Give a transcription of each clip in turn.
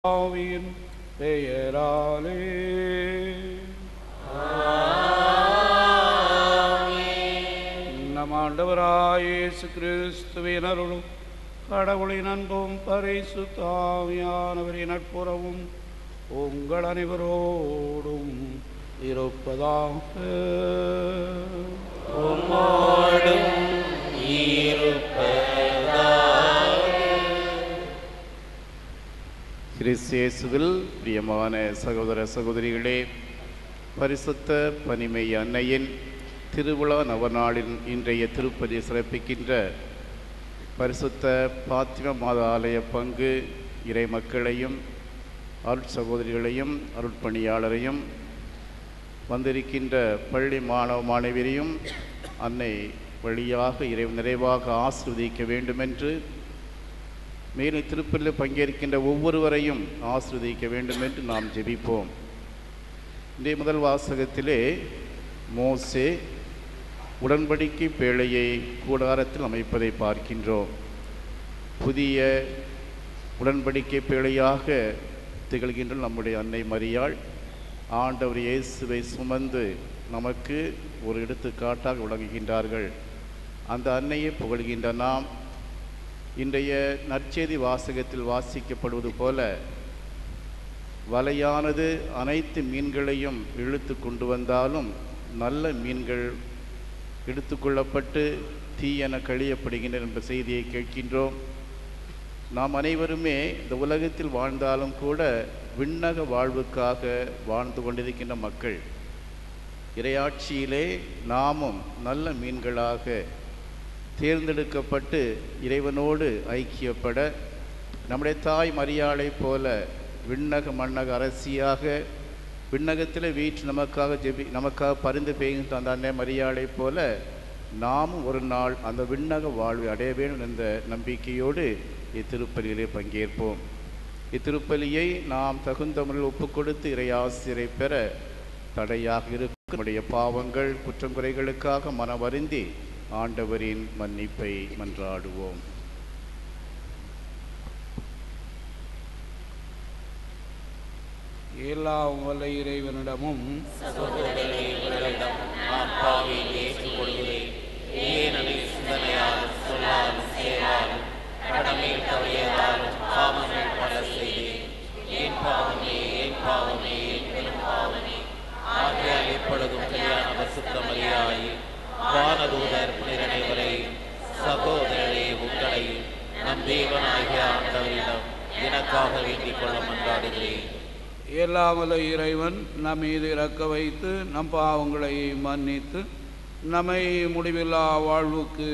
ஆவியின் பெயராலே நம் ஆண்டவராய் இயேசு கிறிஸ்துவின் அருளும் கடவுளின் அன்பும் பரிசுத்த ஆவியானவரின் நட்புறவும் உங்கள் அனைவரோடும் இருப்பதாக. கிறிஸ்து இயேசுவில் பிரியமான சகோதர சகோதரிகளே, பரிசுத்த பனிமை அன்னையின் திருவிழா நவநாளின் இன்றைய திருப்பதி சிறப்பிக்கின்ற பரிசுத்த பாத்திமா மாதா ஆலய பங்கு இறை மக்களையும் அருட் சகோதரிகளையும் அருட்பணியாளரையும் வந்திருக்கின்ற பள்ளி மாணவ மாணவியரையும் அன்னை வழியாக நிறைவாக ஆசீர்வதிக்க வேண்டுமென்று, மேலும் திருப்பலியில் பங்கேற்கின்ற ஒவ்வொருவரையும் ஆசீர்வதிக்க வேண்டும் என்று நாம் ஜெபிப்போம். இன்றைய முதல் வாசகத்திலே மோசே உடன்படிக்கை பேழையை கூடாரத்தில் அமைப்பதை பார்க்கின்றோம். புதிய உடன்படிக்கை பேழையாக திகழ்கின்ற நம்முடைய அன்னை மரியாள் ஆண்டவர் இயேசுவை சுமந்து நமக்கு ஒரு எடுத்துக்காட்டாக விளங்குகின்றார்கள். அந்த அன்னையை புகழ்கின்ற நாம் இன்றைய நற்செய்தி வாசகத்தில் வாசிக்கப்படுவது போல வலையானது அனைத்து மீன்களையும் இழுத்து கொண்டு வந்தாலும் நல்ல மீன்கள் எடுத்துக்கொள்ளப்பட்டு தீயென கழியப்படுகின்றன என்ற செய்தியை கேட்கின்றோம். நாம் அனைவருமே இந்த உலகத்தில் வாழ்ந்தாலும் கூட விண்ணக வாழ்வுக்காக வாழ்ந்து கொண்டிருக்கின்ற மக்கள். இறையாட்சியிலே நாமும் நல்ல மீன்களாக தேர்ந்தெடுக்கப்பட்டு இறைவனோடு ஐக்கியப்பட நம்முடைய தாய் மரியாளை போல விண்ணக மண்ணக அரசியாக விண்ணகத்தில் வீட்டு நமக்காக பரிந்து பெய்கின்ற அந்த அன்னை மரியாளை போல நாமும் ஒரு நாள் அந்த விண்ணக வாழ்வை அடைய வேண்டும் என்ற நம்பிக்கையோடு இத்திருப்பலியிலே பங்கேற்போம். இத்திருப்பலியை நாம் தகுந்த முறையில் ஒப்புக் கொடுத்து இறையாசிரை பெற தடையாக இருக்கும் நம்முடைய பாவங்கள் குற்றம் குறைகளுக்காக மனவருந்தி ஆண்டவரின் மன்னிப்பை மன்றாடுவோம். எல்லாம் வல்ல இறைவனிடமும் வானதூதர் அனைவரை சகோதரரே உங்களை நம் தேவனாகிய ஆண்டவரிடம் எனக்காக வேண்டிக் கொள்ள மன்றாடுகிறேன். எல்லாம் வல்ல இறைவன் நம் மீது இறக்க வைத்து நம் பாவங்களை மன்னித்து நம்மை முடிவில்லா வாழ்வுக்கு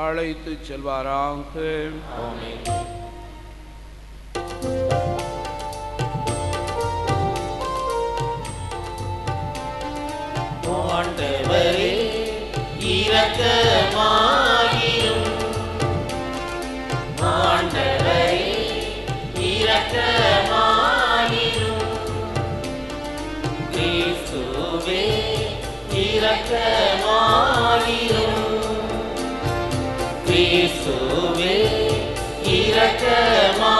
அழைத்து செல்வாராக. ஆண்டவரே இரக்கமாயிரும், ஆண்டவரே இரக்கமாயிரும், கிறிஸ்துவே இரக்கமாயிரும், கிறிஸ்துவே இரக்கமாயிரும்,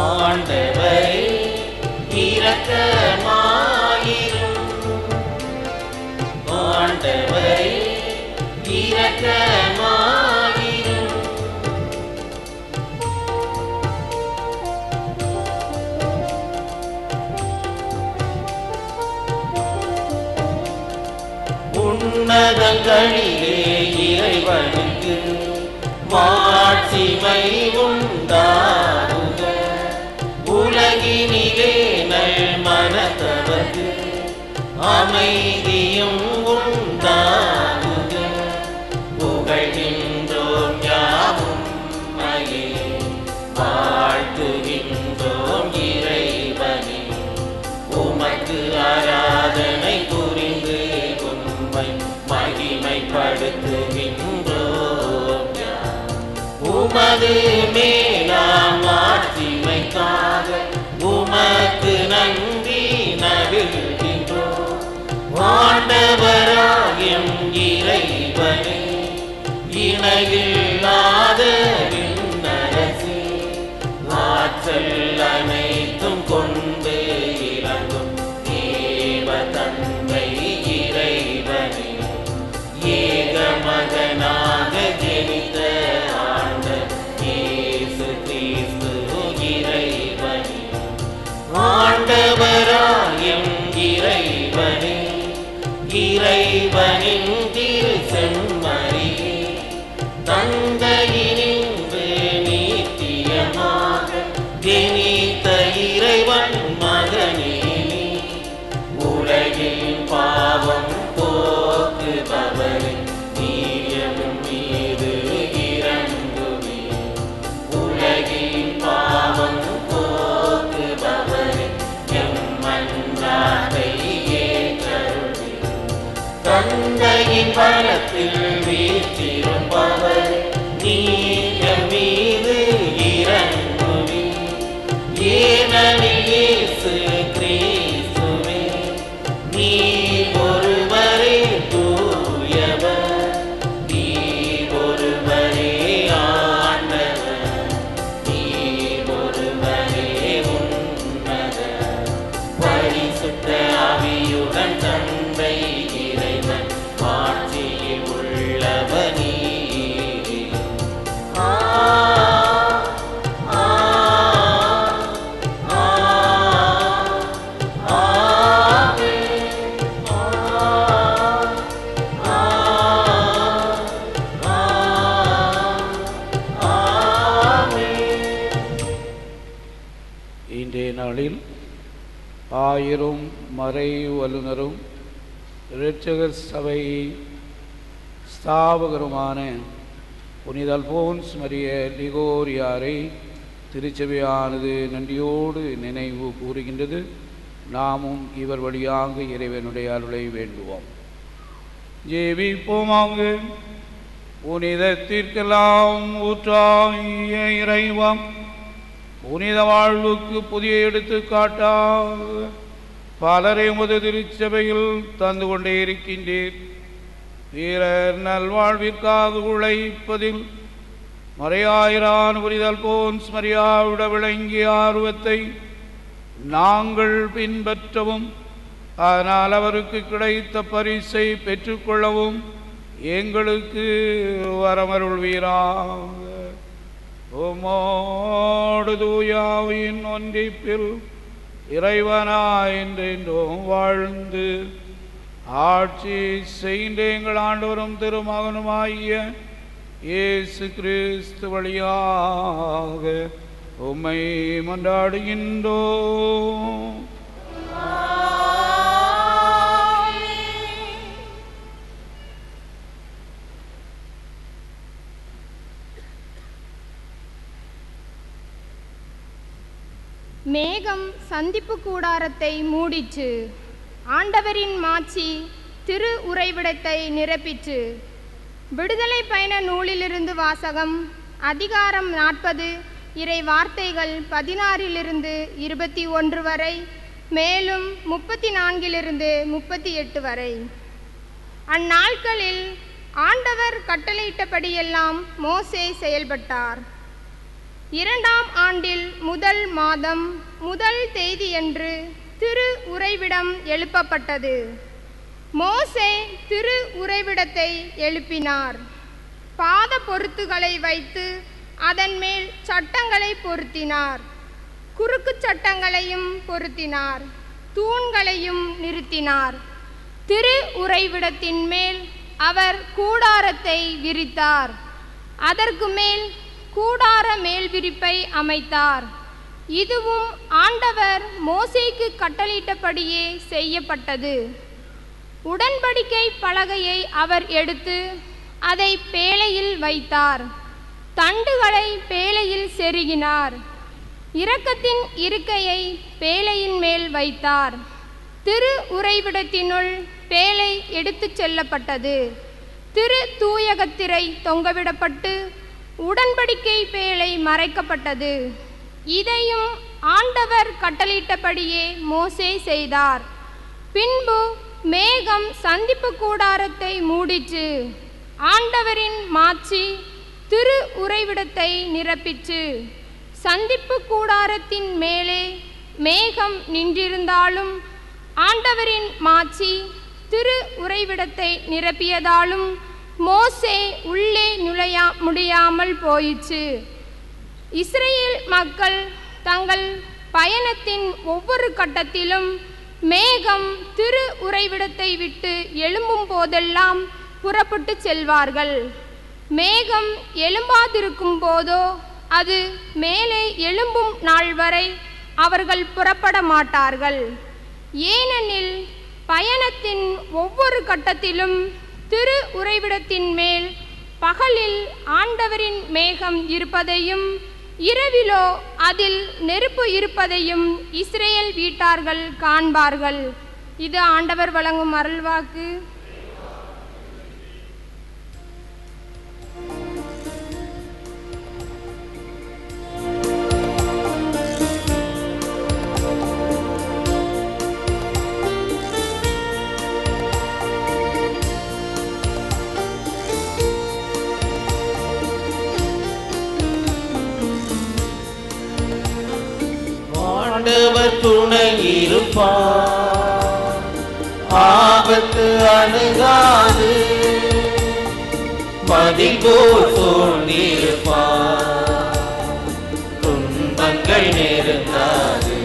ஆண்டவரே இரக்கமாயிரும், ஆண்டவரே இரக்கமாயிரும். உன்னதங்களிலே இறைவனுக்கு மாட்சிமை உண்டாகுக, உலகினிலே நல் மனத்தவர்க்கு அமைதியும் உண்டாகுக, புகழ்கின்றோம் யாவும் மயே வாழ்த்துகின்றோம் இறைவனே, உமக்கு ஆராதனை புரிந்து உம்மை மகிமைப்படுத்துகின்றோம். உமது மேலாம் ஆட்சிமைக்காக உமக்கு நன்றி நல்கின்றோம். ஆண்டவராகியம் இறைவனே, இணையில்லாத விண்ணரசே, ஆண்டவராயம் இறைவனே, இறைவனின் திரு செம்மறியே, தந்தையினின்று நீத்தியமாக ஜெனித்த இறைவன் மகனே, உலகின் பாவம் போக்குபவரே, நீர் மீது இறங்குவே. உலகின் பாவம் போக்குபவரே, எம் மன்றாட்டை ஏற்றருளே. தந்தையின் பலத்தில் வீற்றிருப்பவரே, நீர் எம் மீது இறங்குவே. ஏனெனில் இயேசு கிறிஸ்துவே, நீர் ஒருவரே தூயவர், நீர் ஒருவரே ஆண்டவர், நீர் ஒருவரே உன்னதர். பரிசுத்த ஆவியுடன் தந்தை இறைவன் ஆட்சியில் உள்ளவர் நீரே. இன்றைய நாளில் 1000 மறை வல்லுநரும் இரட்சகர் சபை ஸ்தாபகருமான புனித அல்போன்ஸ் மரிய லிகோரியாரை திருச்சபையானது நன்றியோடு நினைவு கூறுகின்றது. நாமும் இவர் வழியாக இறைவனுடைய அருளை வேண்டுவோம். ஜெபிப்போமாக. புனிதத்திற்கெல்லாம் ஊற்றாகிய இறைவா, புனித வாழ்வுக்கு புதிய எடுத்துக்காட்டாக பலரை உமது திருச்சபையில் தந்து கொண்டே இருக்கின்றீர். வீரர் நல்வாழ்விற்காக உழைப்பதில் மறையாயிரான் புனித அல்போன்ஸ் மரியாவிட விளங்கிய ஆர்வத்தை நாங்கள் பின்பற்றவும், ஆனால் அவருக்கு கிடைத்த பரிசை பெற்றுக்கொள்ளவும் எங்களுக்கு வரமருள்வீராக. உம்மோடு தூயாவின் ஒன்றிப்பில் இறைவனாய் என்றென்றும் வாழ்ந்து ஆட்சி செய்கின்ற எங்கள் ஆண்டவரும் திருமகனுமாகிய இயேசு கிறிஸ்து வழியாக உம்மை மன்றாடுகின்றோம். மேகம் சந்திப்பு கூடாரத்தை மூடிற்று. ஆண்டவரின் மாட்சி திரு உறைவிடத்தை நிரப்பிற்று. விடுதலை பயண நூலிலிருந்து வாசகம். அதிகாரம் 40, இறை வார்த்தைகள் 16 21 வரை, மேலும் 34 38 வரை. அந்நாட்களில் ஆண்டவர் கட்டளையிட்டபடியெல்லாம் மோசே செயல்பட்டார். 2ஆம் ஆண்டில் முதல் மாதம் முதல் தேதியன்று திரு உறைவிடம் எழுப்பப்பட்டது. மோசே திரு உறைவிடத்தை எழுப்பினார். பாத பொருத்துகளை வைத்து அதன் மேல் சட்டங்களை பொருத்தினார். குறுக்கு சட்டங்களையும் பொருத்தினார். தூண்களையும் நிறுத்தினார். திரு உறைவிடத்தின் மேல் அவர் கூடாரத்தை விரித்தார். அதற்கு மேல் கூடார மேல் விரிப்பை அமைத்தார். இதுவும் ஆண்டவர் மோசேக்கு கட்டளையிட்டபடியே செய்யப்பட்டது. உடன்படிக்கை பலகையை அவர் எடுத்து அதை பேழையில் வைத்தார். தண்டுகளை பேழையில் செருகினார். இரக்கத்தின் இருக்கையை பேழையின் மேல் வைத்தார். திரு உறைவிடத்தினுள் பேழை எடுத்துச் செல்லப்பட்டது. திரு தூயகத்திரை தொங்கவிடப்பட்டு உடன்படிக்கை பேழை மறைக்கப்பட்டது. இதையும் ஆண்டவர் கட்டளையிட்டபடியே மோசே செய்தார். பின்பு மேகம் சந்திப்பு கூடாரத்தை மூடிற்று. ஆண்டவரின் மாட்சி திரு உறைவிடத்தை நிரப்பிற்று. சந்திப்பு கூடாரத்தின் மேலே மேகம் நின்றிருந்தாலும் ஆண்டவரின் மாட்சி திரு உறைவிடத்தை நிரப்பியதாலும் மோசே உள்ளே நுழைய முடியாமல் போயிற்று. இஸ்ரேல் மக்கள் தங்கள் பயணத்தின் ஒவ்வொரு கட்டத்திலும் மேகம் திரு உறைவிடத்தை விட்டு எழும்பும் போதெல்லாம் புறப்பட்டு செல்வார்கள். மேகம் எழும்பாதிருக்கும் போதோ அது மேலே எழும்பும் நாள் வரை அவர்கள் புறப்பட மாட்டார்கள். ஏனெனில் பயணத்தின் ஒவ்வொரு கட்டத்திலும் திரு உறைவிடத்தின் மேல் பகலில் ஆண்டவரின் மேகம் இருப்பதையும் இரவிலோ அதில் நெருப்பு இருப்பதையும் இஸ்ரேல் வீட்டார்கள் காண்பார்கள். இது ஆண்டவர் வழங்கும் அருள்வாக்கு. ஆண்டவர் துணை இருப்பார், ஆபத்து அணுகாது. மதில் போல் சூழ்ந்திருப்பார், துன்பங்கள் நெருங்காது.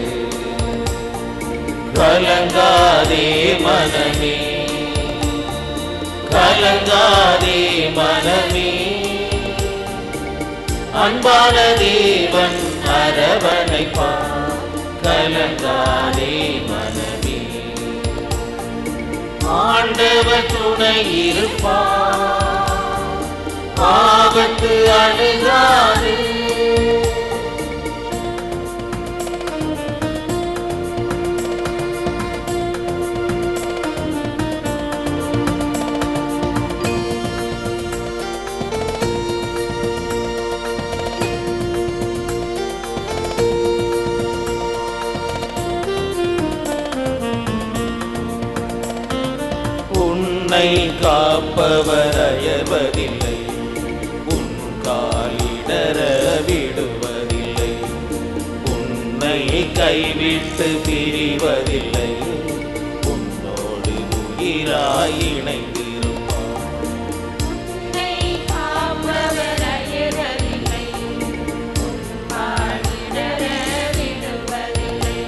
கலங்காதே மனமே, கலங்காதே மனமே, அன்பான தேவன் அரவணைப்பார். கலங்காதே மனமே, ஆண்டவர் துணை இருப்பார், ஆபத்து அணுகாது. உன்னை காப்பவர் அயர்வதில்லை, உன் காலிடற விடுவதில்லை. உன்னை கைவிட்டு பிரிவதில்லை, உன்னோடு உயிராய் இணைந்திருப்பார். உன்னை காப்பவர் அயர்வதில்லை, உன் காலிடற விடுவதில்லை.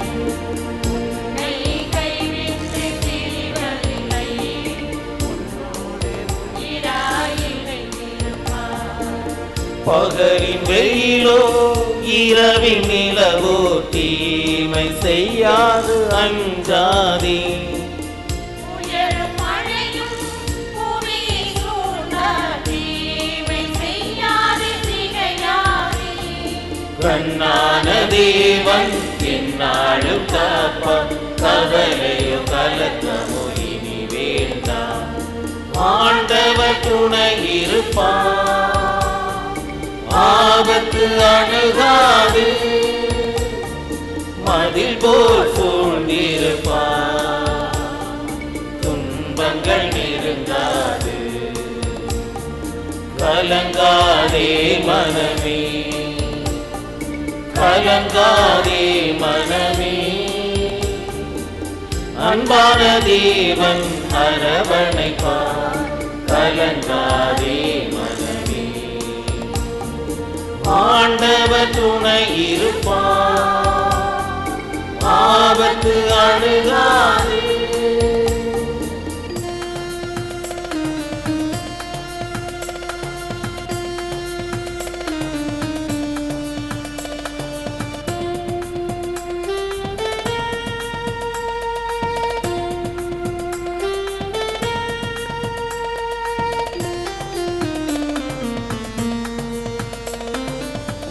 உன்னை கைவிட்டு பிரிவதில்லை, பகலின் வெயிலோ இரவின் நிலவோ தீமை செய்யாது அஞ்சாதே. உயரும் மழையும் பூமியை சூழ்ந்தால் தீமை செய்யாது திகையாதே. கண்ணான தேவன் எந்நாளும் காப்பான், கவலையோ கலக்கமோ இனி வேண்டாம். ஆண்டவர் துணை இருப்பான், ஆபத்து அணுகாது. மதில் போல் சூழ்ந்திருப்பார், துன்பங்கள் நெருங்காது. கலங்காதே மனமே, கலங்காதே மனமே, அன்பான தேவன் அரவணைப்பார். கலங்காதே மனமே, ஆண்டவர் துணை இருப்பார், ஆபத்து அணுகாது.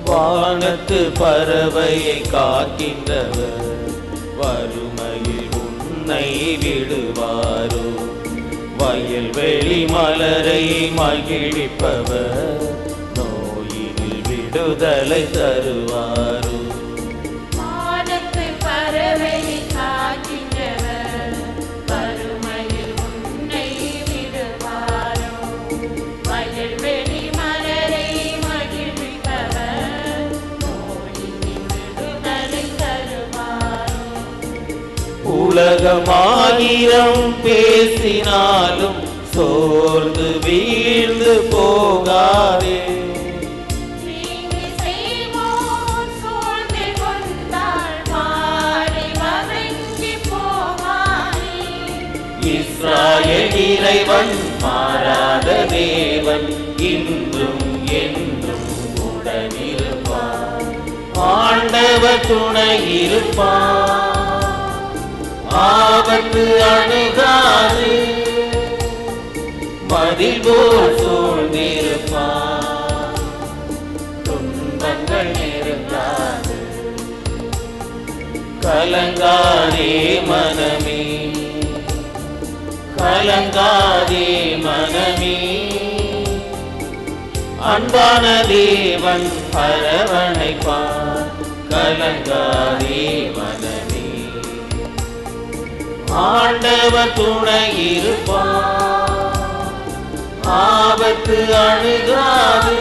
வானத்து பறவையை காக்கின்றவர் வறுமையில் உன்னை விடுவாரோ. வயல்வெளி மலரை மகிழ்விப்பவர் நோயினில் விடுதலை தருவாரோ. வானத்து பறவையை காக்கின்றவர் வறுமையில் உன்னை விடுவாரோ. வயல்வெளி மலரை மகிழ்விப்பவர் நோயினில் விடுதலை தருவாரோ. உலகமாயிரம் பேசினாலும் சோர்ந்து வீழ்ந்து போகாதே. தீங்கு செய்வோர் சூழ்ந்து கொண்டால் நாய இறைவன் மாறாத தேவன் இன்றும் என்றும் உடனிருப்பார். ஆண்டவர் துணை இருப்பார், ஆபத்து அணுகாது, மதில் போல் சூழ்ந்திருப்பார், துன்பங்கள் நெருங்காது. கலங்காதே மனமே, கலங்காதே மனமே, அன்பான தேவன் அரவணைப்பார். கலங்காதே மனமே, ஆண்டவர் துணை இருப்பார், ஆபத்து அணுகாது.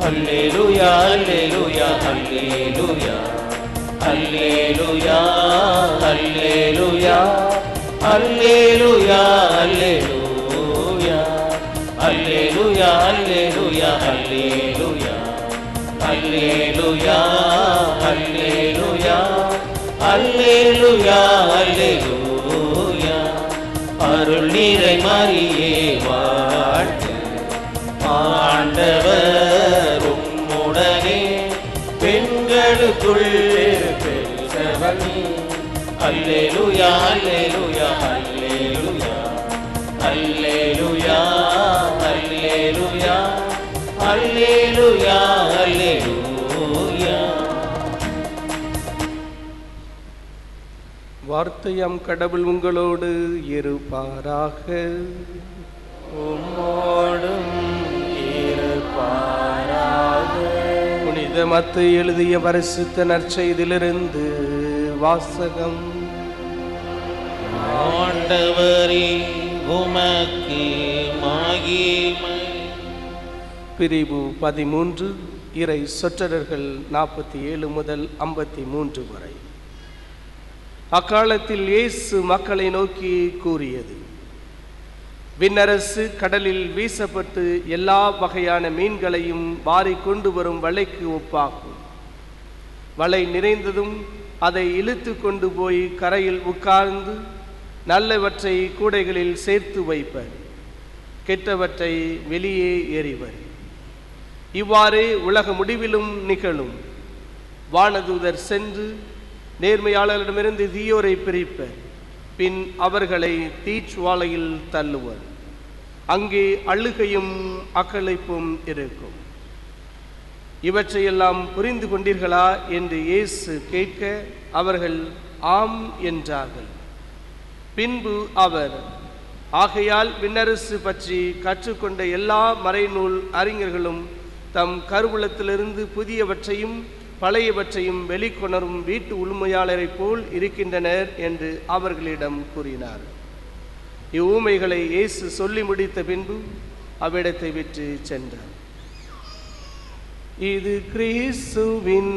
Alleluia, alleluia, alleluia, alleluia, alleluia, alleluia, alleluia, alleluia, alleluia, alleluia, alleluia, alleluia, alleluia, alleluia. அருள் நிறை மரியே வாழ்க, ஆண்டவர் உம்முடனே, பெண்களுக்குள் பெற்றவர் நீர். அல்லேலூயா, அல்லேலூயா, அல்லேலூயா, அல்லேலூயா, அல்லேலூயா, அல்லேலூயா, அல்லேலூயா. வார்த்தையாம் கடவுள் உங்களோடு இருப்பாராக. உம்மோடும் இருப்பாராக. புனித மத்தேயு எழுதிய பரிசுத்த நற்செய்தியிலிருந்து வாசகம். ஆண்டவரே உமக்கு மகிமை. பிரிவு 13, இறை சொற்றொடர்கள் 47 முதல் 53 வரை. அக்காலத்தில் இயேசு மக்களை நோக்கி கூறியது: விண்ணரசு கடலில் வீசப்பட்டு எல்லா வகையான மீன்களையும் வாரி கொண்டு வரும் வலைக்கு ஒப்பாகும். வலை நிறைந்ததும் அதை இழுத்து கொண்டு போய் கரையில் உட்கார்ந்து நல்லவற்றை கூடைகளில் சேர்த்து வைப்பர், கெட்டவற்றை வெளியே எறிவர். இவ்வாறே உலக முடிவிலும் நிகழும். வானதூதர் சென்று நேர்மையாளரிடமிருந்து தீயோரை பிரிப்பர், பின் அவர்களை தீச்சுவாலையில் தள்ளுவர். அங்கே அழுகையும் அக்களிப்பும் இருக்கும். இவற்றையெல்லாம் புரிந்து கொண்டீர்களா என்று இயேசு கேட்க அவர்கள் ஆம் என்றார்கள். பின்பு அவர், ஆகையால் விண்ணரசு பற்றி கற்றுக்கொண்ட எல்லா மறைநூல் அறிஞர்களும் தம் கருவூலத்திலிருந்து புதியவற்றையும் பழையவற்றையும் வெளிக்கொணரும் வீட்டு உரிமையாளரைப் போல் இருக்கின்றனர் என்று அவர்களிடம் கூறினார். இவ்வூமைகளை இயேசு சொல்லி முடித்த பின்பு அவ்விடத்தை விட்டு சென்றார். இது கிறிஸ்துவின்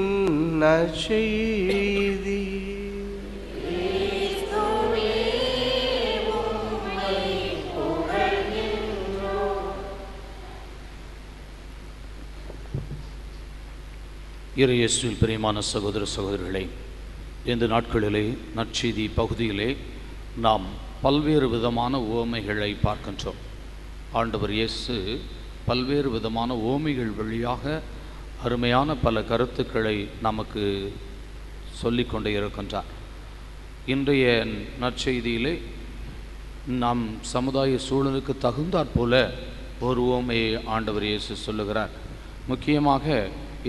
நற்செய்தி. இறையேசுவில் பிரியமான சகோதர சகோதரிகளே, இந்த நாட்களிலே நற்செய்தி பகுதியிலே நாம் பல்வேறு விதமான உவமைகளை பார்க்கின்றோம். ஆண்டவர் இயேசு பல்வேறு விதமான உவமைகள் வழியாக அருமையான பல கருத்துக்களை நமக்கு சொல்லிக்கொண்டே இருக்கின்றார். இன்றைய நற்செய்தியிலே நாம் சமுதாய சூழலுக்கு தகுந்தாற் போல ஒரு உவமையை ஆண்டவர் இயேசு சொல்லுகிறார். முக்கியமாக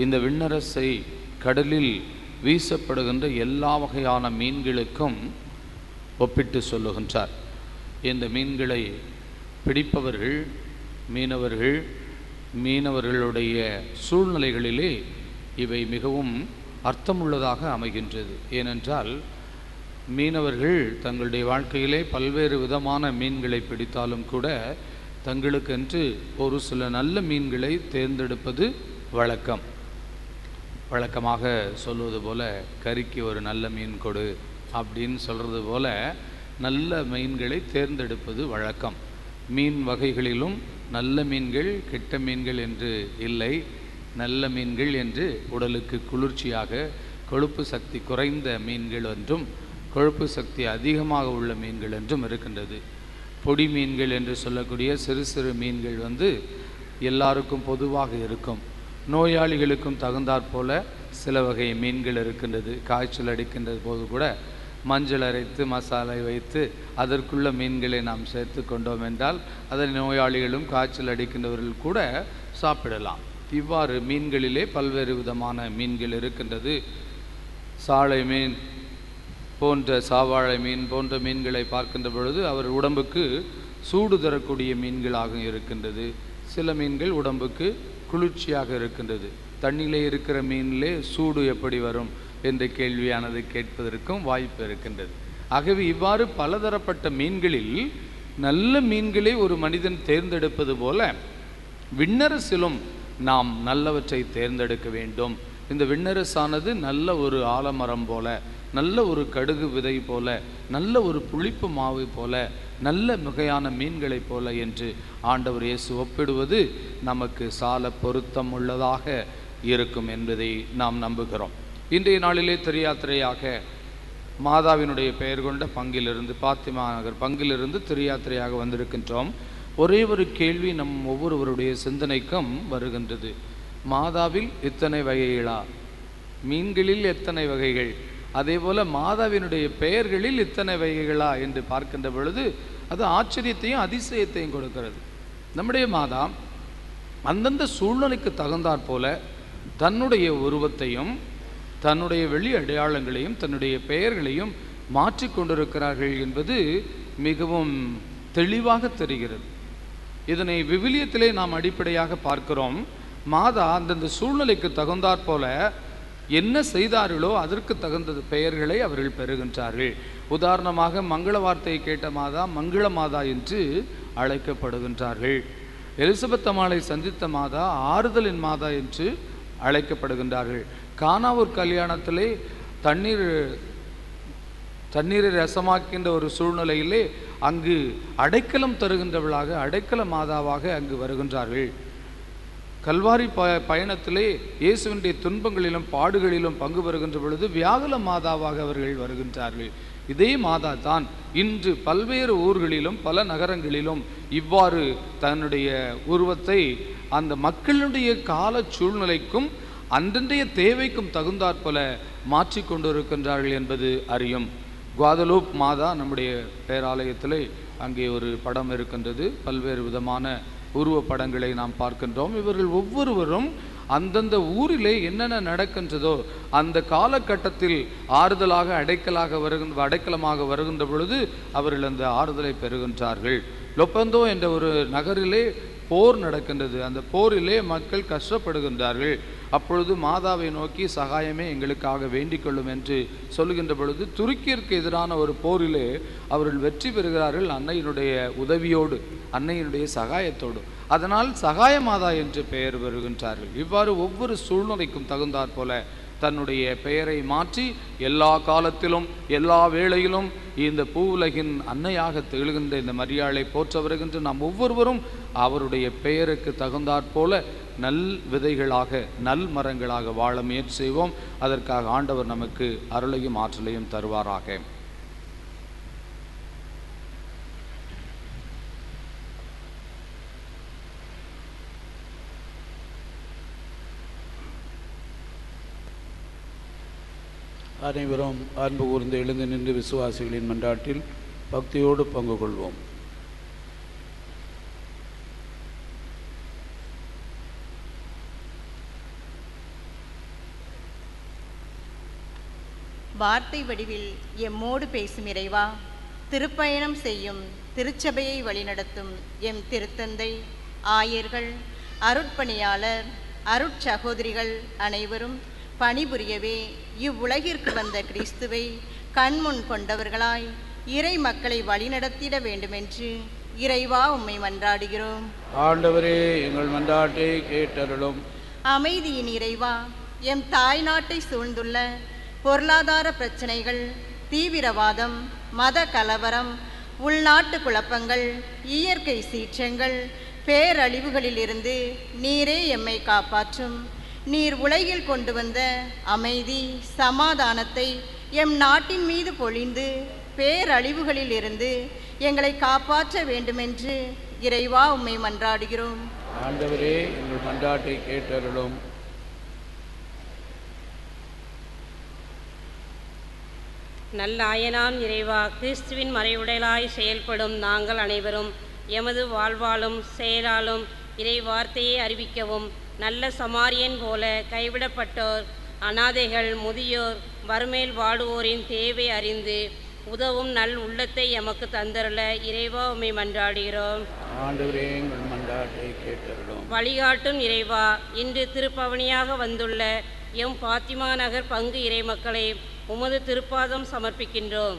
இந்த விண்ணரசை கடலில் வீசப்படுகின்ற எல்லா வகையான மீன்களுக்கும் ஒப்பிட்டு சொல்லுகின்றார். இந்த மீன்களை பிடிப்பவர்கள் மீனவர்களுடைய சூழ்நிலைகளிலே இவை மிகவும் அர்த்தமுள்ளதாக அமைகின்றது. ஏனென்றால் மீனவர்கள் தங்களுடைய வாழ்க்கையிலே பல்வேறு விதமான மீன்களை பிடித்தாலும் கூட தங்களுக்கென்று ஒரு சில நல்ல மீன்களை தேர்ந்தெடுப்பது வழக்கம். வழக்கமாக சொல்வது போல கறிக்கு ஒரு நல்ல மீன் கொடு அப்படின்னு சொல்கிறது போல நல்ல மீன்களை தேர்ந்தெடுப்பது வழக்கம். மீன் வகைகளிலும் நல்ல மீன்கள் கெட்ட மீன்கள் என்று இல்லை. நல்ல மீன்கள் என்று உடலுக்கு குளிர்ச்சியாக கொழுப்பு சக்தி குறைந்த மீன்கள் என்றும் கொழுப்பு சக்தி அதிகமாக உள்ள மீன்கள் என்றும் இருக்கின்றது. பொடி மீன்கள் என்று சொல்லக்கூடிய சிறு சிறு மீன்கள் எல்லாருக்கும் பொதுவாக இருக்கும். நோயாளிகளுக்கும் தகுந்தாற்போல சில வகை மீன்கள் இருக்கின்றது. காய்ச்சல் அடிக்கின்ற போது கூட மஞ்சள் அரைத்து மசாலை வைத்து அதற்குள்ள மீன்களை நாம் சேர்த்து கொண்டோம் என்றால் அதை நோயாளிகளும் காய்ச்சல் அடிக்கின்றவர்கள் கூட சாப்பிடலாம். இவ்வாறு மீன்களிலே பல்வேறு விதமான மீன்கள் இருக்கின்றது. சாளை மீன் போன்ற சாவாழை மீன் போன்ற மீன்களை பார்க்கின்ற பொழுது அவர் உடம்புக்கு சூடு தரக்கூடிய மீன்களாக இருக்கின்றது. சில மீன்கள் உடம்புக்கு குளிர்ச்சியாக இருக்கின்றது. தண்ணியிலே இருக்கிற மீனிலே சூடு எப்படி வரும் என்ற கேள்வியானது கேட்பதற்கும் வாய்ப்பு இருக்கின்றது. ஆகவே இவ்வாறு பலதரப்பட்ட மீன்களில் நல்ல மீன்களை ஒரு மனிதன் தேர்ந்தெடுப்பது போல விண்ணரசிலும் நாம் நல்லவற்றை தேர்ந்தெடுக்க வேண்டும். இந்த விண்ணரசானது நல்ல ஒரு ஆலமரம் போல, நல்ல ஒரு கடுகு விதை போல, நல்ல ஒரு புளிப்பு மாவு போல, நல்ல மிகையான மீன்களைப் போல என்று ஆண்டவர் இயேசு ஒப்பிடுவது நமக்கு சால பொருத்தம் உள்ளதாக இருக்கும் என்பதை நாம் நம்புகிறோம். இன்றைய நாளிலே திரியாத்திரையாக மாதாவினுடைய பெயர் கொண்ட பங்கிலிருந்து, பாத்திமா நகர் பங்கிலிருந்து திரியாத்திரையாக வந்திருக்கின்றோம். ஒரே ஒரு கேள்வி நம் ஒவ்வொருவருடைய சிந்தனைக்கும் வருகின்றது. மாதாவில் எத்தனை வகைகளா? மீன்களில் எத்தனை வகைகள்? அதே போல மாதாவினுடைய பெயர்களில் இத்தனை வகைகளா என்று பார்க்கின்ற பொழுது அது ஆச்சரியத்தையும் அதிசயத்தையும் கொடுக்கிறது. நம்முடைய மாதா அந்தந்த சூழ்நிலைக்கு தகுந்தாற் போல தன்னுடைய உருவத்தையும் தன்னுடைய வெளி அடையாளங்களையும் தன்னுடைய பெயர்களையும் மாற்றிக்கொண்டிருக்கிறார்கள் என்பது மிகவும் தெளிவாக தெரிகிறது. இதனை விவிலியத்திலே நாம் அடிப்படையாக பார்க்கிறோம். மாதா அந்தந்த சூழ்நிலைக்கு தகுந்தாற் போல என்ன செய்தார்களோ அதற்கு தகுந்த பெயர்களை அவர்கள் பெறுகின்றார்கள். உதாரணமாக மங்கள வார்த்தையை கேட்ட மாதா மங்கள மாதா என்று அழைக்கப்படுகின்றார்கள். எலிசபெத் அம்மாளை சந்தித்த மாதா ஆறுதலின் மாதா என்று அழைக்கப்படுகின்றார்கள். கானாவூர் கல்யாணத்திலே தண்ணீரை ரசமாக்கின்ற ஒரு சூழ்நிலையிலே அங்கு அடைக்கலம் தருகின்றவளாக அடைக்கல மாதாவாக அங்கு வருகின்றார்கள். கல்வாரி பயணத்திலே இயேசுவினுடைய துன்பங்களிலும் பாடுகளிலும் பங்கு பெறுகின்ற பொழுது வியாகுல மாதாவாக அவர்கள் வருகின்றார்கள். இதே மாதா தான் இன்று பல்வேறு ஊர்களிலும் பல நகரங்களிலும் இவ்வாறு தன்னுடைய உருவத்தை அந்த மக்களுடைய கால சூழ்நிலைக்கும் அன்றன்றைய தேவைக்கும் தகுந்தாற்போல மாற்றிக்கொண்டிருக்கின்றார்கள் என்பது அறியும். குவாதலூப் மாதா நம்முடைய பேராலயத்திலே அங்கே ஒரு படம் இருக்கின்றது. பல்வேறு விதமான உருவ படங்களை நாம் பார்க்கின்றோம். இவர்கள் ஒவ்வொருவரும் அந்தந்த ஊரிலே என்னென்ன நடக்கின்றதோ அந்த காலகட்டத்தில் ஆறுதலாக அடைக்கலமாக வருகின்ற பொழுது அவர்கள் அந்த ஆறுதலை பெறுகின்றார்கள். லொப்பந்தோ என்ற ஒரு நகரிலே போர் நடக்கின்றது. அந்த போரிலே மக்கள் கஷ்டப்படுகின்றார்கள். அப்பொழுது மாதாவை நோக்கி சகாயமே எங்களுக்காக வேண்டிக் கொள்ளும் என்று சொல்லுகின்ற பொழுது துருக்கியிற்கு எதிரான ஒரு போரிலே அவர்கள் வெற்றி பெறுகிறார்கள் அன்னையினுடைய உதவியோடு, அன்னையினுடைய சகாயத்தோடு. அதனால் சகாய மாதா என்று பெயர் பெறுகின்றார்கள். இவ்வாறு ஒவ்வொரு சூழ்நிலைக்கும் தகுந்தாற் போல தன்னுடைய பெயரை மாற்றி எல்லா காலத்திலும் எல்லா வேளையிலும் இந்த பூவுலகின் அன்னையாக திகழ்கின்ற இந்த மரியாளை போற்ற வருகின்ற நாம் ஒவ்வொருவரும் அவருடைய பெயருக்கு தகுந்தாற் போல நல் விதைகளாக நல் மரங்களாக வாழ முயற்சி செய்வோம். அதற்காக ஆண்டவர் நமக்கு அருளையும் ஆற்றலையும் தருவாராக. அனைவரும் அன்பு கூர்ந்து எழுந்து நின்று விசுவாசிகளின் மன்றாட்டில் பக்தியோடு பங்கு கொள்வோம். வார்த்தை வடிவில் எம்மோடு பேசும் இறைவா, திருப்பயணம் செய்யும் திருச்சபையை வழிநடத்தும் எம் திருத்தந்தை, ஆயர்கள், அருட்பணியாளர், அருட்சகோதரிகள் அனைவரும் பணிபுரியவே இவ்வுலகிற்கு வந்த கிறிஸ்துவை கண்முன் கொண்டவர்களாய் இறை மக்களை வழிநடத்திட வேண்டுமென்று இறைவா உம்மை மன்றாடுகிறோம். ஆண்டவரே, எங்கள் மன்றாட்டை கேட்டருளும். அமைதியின் இறைவா, எம் தாய் நாட்டை சூழ்ந்துள்ள பொருளாதார பிரச்சனைகள், தீவிரவாதம், மத கலவரம், உள்நாட்டு குழப்பங்கள், இயற்கை சீற்றங்கள், பேரழிவுகளிலிருந்து நீரே எம்மை காப்பாற்றும். நீர் உலகில் கொண்டு வந்த அமைதி, சமாதானத்தை எம் நாட்டின் மீது பொழிந்து பேரழிவுகளிலிருந்து எங்களை காப்பாற்ற வேண்டுமென்று இறைவா உம்மை மன்றாடுகிறோம். ஆண்டவரே, எங்கள் மன்றாட்டை கேட்டருளும். நல்ல ஆயனாம் இறைவா, கிறிஸ்துவின் மறைவுடலாய் செயல்படும் நாங்கள் அனைவரும் எமது வாழ்வாலும் செயலாலும் இறை வார்த்தையை அறிவிக்கவும், நல்ல சமாரியன் போல கைவிடப்பட்டோர், அனாதைகள், முதியோர், வறுமையில் வாடுவோரின் தேவை அறிந்து உதவும் நல் உள்ளத்தை எமக்கு தந்தருள இறைவா உம்மை மன்றாடுகிறோம். ஆண்டவரே, எங்கள் மன்றாட்டை கேட்டருளும். வழிகாட்டும் இறைவா, இன்று திருப்பவனியாக வந்துள்ள எம் பாத்திமா நகர் பங்கு இறைமக்களை உமது திருப்பாதம் சமர்ப்பிக்கின்றோம்.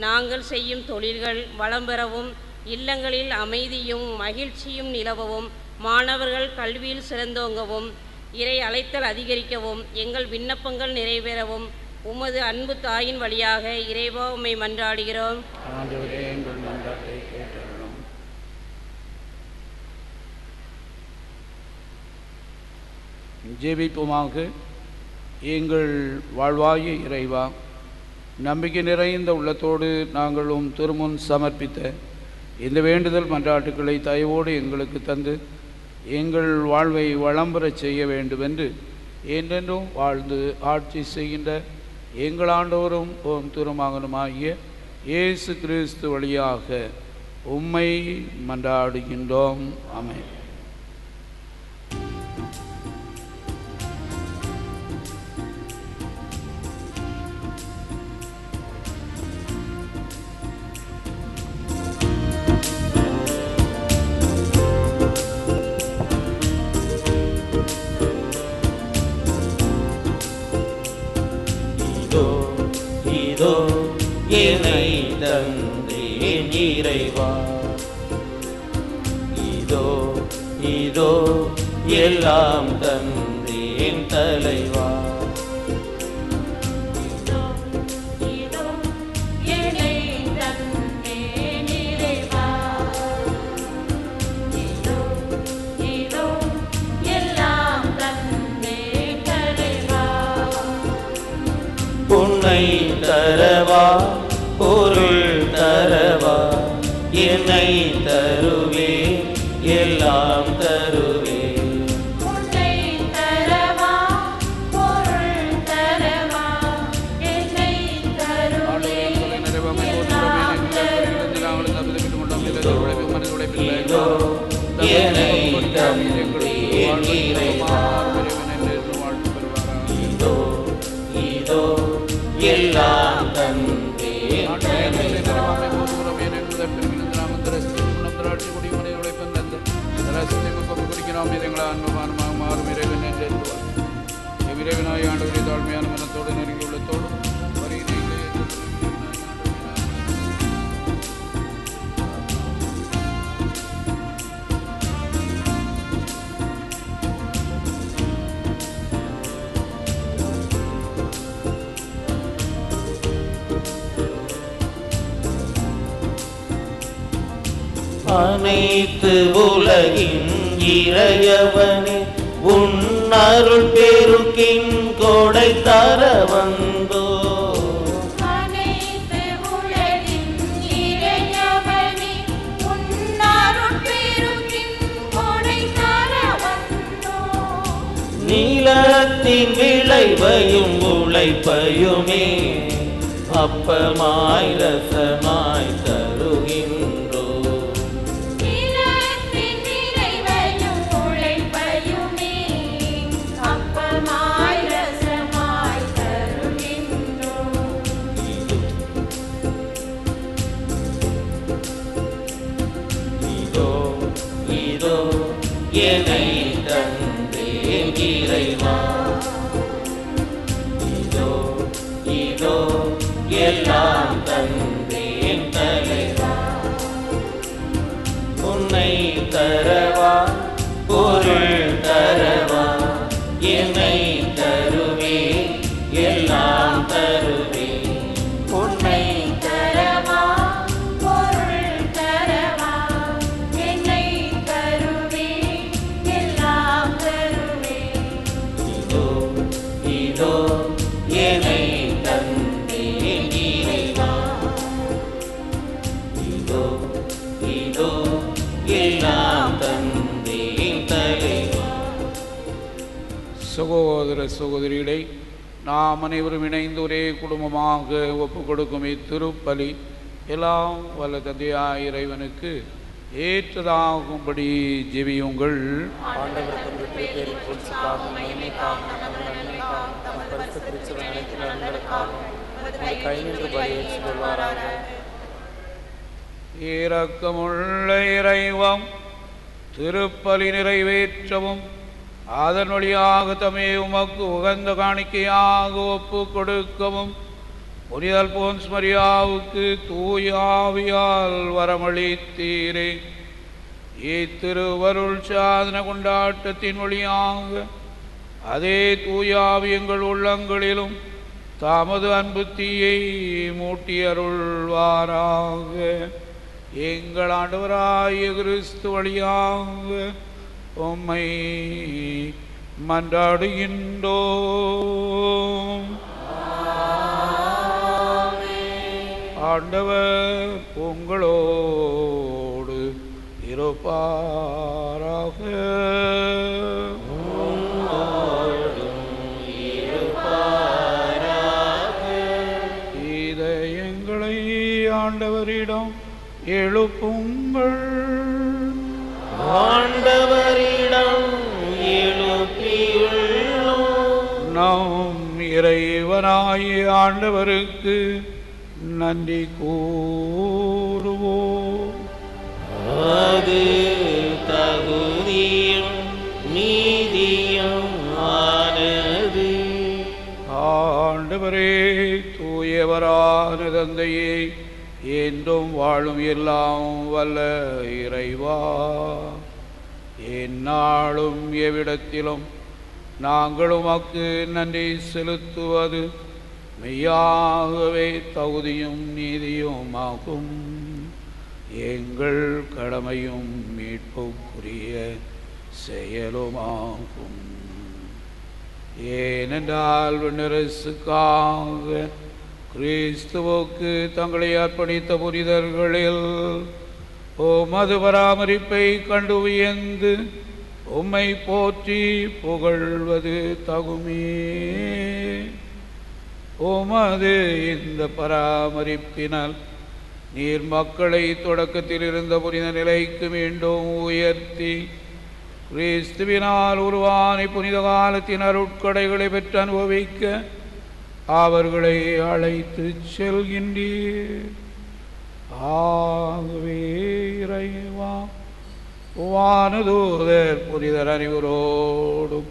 நாங்கள் செய்யும் தொழில்கள் வளம் பெறவும், இல்லங்களில் அமைதியும் மகிழ்ச்சியும் நிலவவும், மாணவர்கள் கல்வியில் சிறந்தோங்கவும், இறை அழைத்தல் அதிகரிக்கவும், எங்கள் விண்ணப்பங்கள் நிறைவேறவும் உமது அன்பு தாயின் வழியாக இறைவா உம்மை மன்றாடுகிறோம். ஆண்டவரே, எங்கள் மன்றாட்டை கேட்டருளும். ஜெபிப்போமாக. எங்கள் வாழ்வாகிய இறைவா, நம்பிக்கை நிறைந்த உள்ளத்தோடு நாங்களும் திருமுன் சமர்ப்பித்த இந்த வேண்டுதல் மன்றாட்டுக்களை தயவோடு எங்களுக்கு தந்து எங்கள் வாழ்வை வளம்பெறச் செய்ய வேண்டுமென்று என்றென்றும் வாழ்ந்து ஆட்சி செய்கின்ற எங்கள் ஆண்டவரும் ஓம் திருமகனுமாகிய இயேசு கிறிஸ்து வழியாக உம்மை மன்றாடுகின்றோம். ஆமென். இதோ என்னை தந்தேன் இறைவா, இதோ இதோ எல்லாம் தந்தேன் தலைவா. இதோ இதோ என்னை தந்தேன் இறைவா, இதோ இதோ எல்லாம் தந்தேன் தலைவா. உன்னை தரவா, பொருள் தரவா, என்னை தருவே, எல்லாம் தருவே. உன்னை தரவா, பொருள் தரவா, என்னை தருவே, எல்லாம் இதோ என்னை தந்தேன் இறைவா, இதோ இதோ எல்லாம் தந்தேன் தலைவா. இறைவனாய் ஆண்டவரை தாழ்மையான மனத்தோடு நெருங்கி உள்ளத்தோடு அனைத்து உலகின் இறையவனே, உன் அருள் பெருக்கின் கொடை தர வந்தோ. அனைத்து உலகின் இறையவனே, உன் அருள் பெருக்கின் கொடை தர வந்தோம். நீலத்தின் விளைவையும் உழைப்பையுமே அப்பமாய் ரசமாய் தருகின்றோ. நிலத்தின் நிறைவையும் உழைப்பையுமே அப்பமாய் ரசமாய் தருகின்றோம். இதோ இதோ என்னை தந்தேன் இறைவா, இதோ இதோ எல்லாம் தந்தேன் தலைவா. உன்னை தரவா, பொருள் தரவா, சகோதர சகோதரிகளை நாம் அனைவரும் இணைந்து ஒரே குடும்பமாக ஒப்புக் கொடுக்கும் இத்திருப்பலி எல்லாம் வல்ல தந்தையாய் இறைவனுக்கு ஏற்றதாகும்படி ஜெபியுங்கள். இரக்கமுள்ள இறைவம் திருப்பலி நிறைவேற்றவும் அதன் வழியாக தம்மை உமக்கு உகந்த காணிக்கையாக ஒப்பு கொடுக்கவும் புனித அல்போன்ஸ் மரியாவுக்கு தூய ஆவியால் வரமளித்தீரே. இத்திருவருள் சாதன கொண்டாட்டத்தின் வழியாக அதே தூய ஆவி எங்கள் உள்ளங்களிலும் தமது அன்பு தீயை மூட்டி அருள்வாராக. எங்கள் ஆண்டவராகிய கிறிஸ்து வழியாக உம்மை மன்றாடுகின்றோம். ஆண்டவர் உங்களோடு இருப்பாராக. இதயங்களை ஆண்டவரிடம் எழுப்புங்கள். ஆண்டவரிடம் எழுப்பியுள்ளோம். நாம் இறைவனாகிய ஆண்டவருக்கு நன்றி கூறுவோம். அது தகுதியும் நீதியும் ஆனது. ஆண்டவரே, தூயவரான தந்தையே, என்றும் வாழும் எல்லாம் வல்ல இறைவா, எந்நாளும் எவ்விடத்திலும் நாங்கள் உமக்கு நன்றி செலுத்துவது மெய்யாகவே தகுதியும் நீதியும் ஆகும். எங்கள் கடமையும் மீட்புக்குரிய செயலுமாகும். ஏனென்றால் விண்ணரசுக்காக கிறிஸ்துவுக்கு தங்களை அர்ப்பணித்த புனிதர்களில் உமது பராமரிப்பை கண்டு வியந்து உம்மை போற்றி புகழ்வது தகுமே. உமது இந்த பராமரிப்பினால் நீர் மக்களை தொடக்கத்தில் இருந்த புனித நிலைக்கு மீண்டும் உயர்த்தி கிறிஸ்துவினால் உருவான புனித காலத்தின் அருட்கொடைகளை பெற்று அனுபவிக்க அவர்களை அழைத்து செல்கின்றீர். ஆகவே இறைவா, வானதூதர் புனிதர் அனைவரோடும்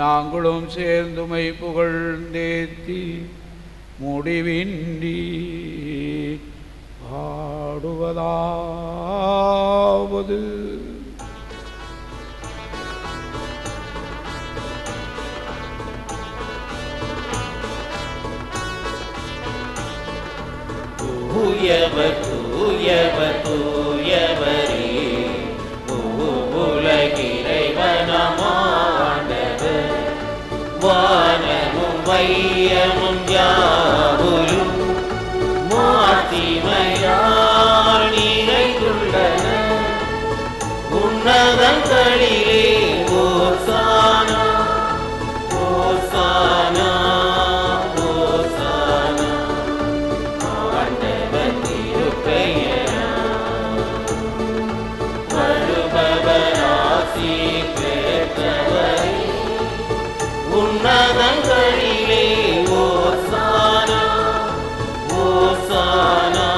நாங்களும் சேர்ந்துமை புகழ்ந்தேத்தி முடிவின்றி பாடுவதாவது. தூயவர் தூயவர் தூயவரே, உலகிறைவனாம் ஆண்டவர், வானமும் வையமும் யாவரும் மாட்சிமையால் நிறைந்துள்ளன. உன்னதங்களிலே ஓசானா ஓசானா ஓசானா. ஆண்டவர் திருப்பெயரால் வருபவர் ஆசி பெற்றவரே, உன்னதங்களிலே ஓசானா ஓசானா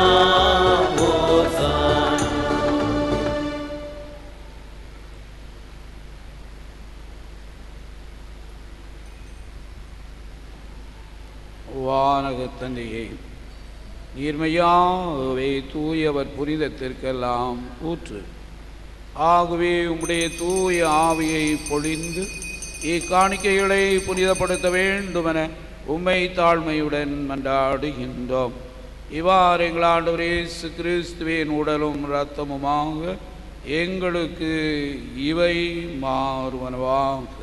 ஓசானா. வானகத் தந்தையே, நீர்மையாகவே தூயவர் புனிதத்திற்கெல்லாம் ஊற்று. ஆகவே உம்முடைய தூய ஆவியை பொழிந்து இக்காணிக்கைகளை புனிதப்படுத்த வேண்டுமென உம்மை தாழ்மையுடன் மன்றாடுகின்றோம். இவ்வாறு எங்கள் ஆண்டவர் இயேசு கிறிஸ்துவின் உடலும் இரத்தமுமாக எங்களுக்கு இவை மாறுவனவாக.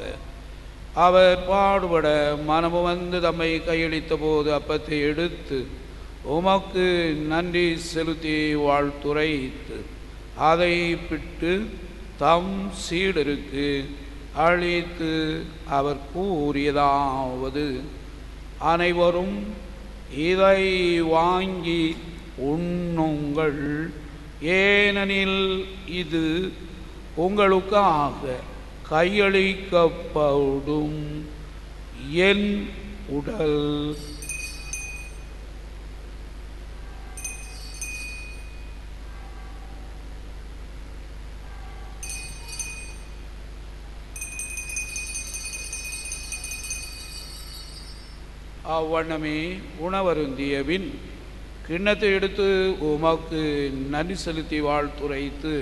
அவர் பாடுபட மனமு வந்து தம்மை கையளித்த போது அப்பத்தை எடுத்து உமக்கு நன்றி செலுத்தி வாழ்த்துரைத்து அதை பிட்டு தம் சீடருக்கு அளித்து அவர் கூறியதாவது, அனைவரும் இதை வாங்கி உண்ணுங்கள், ஏனெனில் இது உங்களுக்காக கையளிக்கப்படும் என் உடல். அவ்வண்ணமே உணவருந்தியபின் கிண்ணத்தை எடுத்து உமக்கு நன்றி செலுத்தி வாழ்த்துரைத்து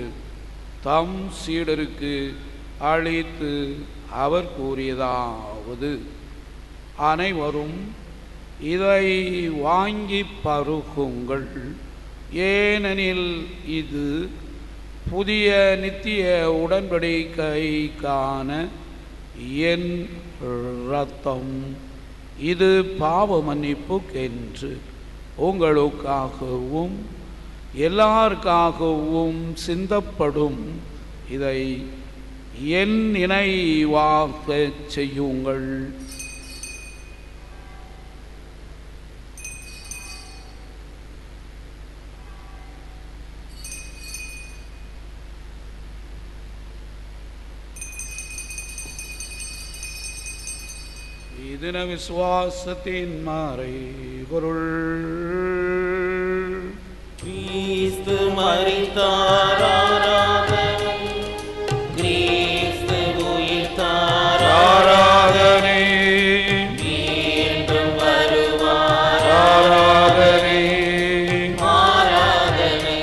தம் சீடருக்கு அளித்து அவர் கூறியதாவது, அனைவரும் இதை வாங்கி பருகுங்கள், ஏனெனில் இது புதிய நித்திய உடன்படிக்கைக்கான என் இரத்தம். இது பாவ மன்னிப்புக்கென்று உங்களுக்காகவும் எல்லாருக்காகவும் சிந்தப்படும். இதை என் நினைவாக செய்யுங்கள். ഇതിന വിശ്വാസത്തിൻ മறைபொருள். கிறிஸ்து மரித்தார், ஆராதனை. கிறிஸ்து உயிர்த்தார், ஆராதனை. மீண்டும் வருவார், ஆராதனை. ஆராதனை.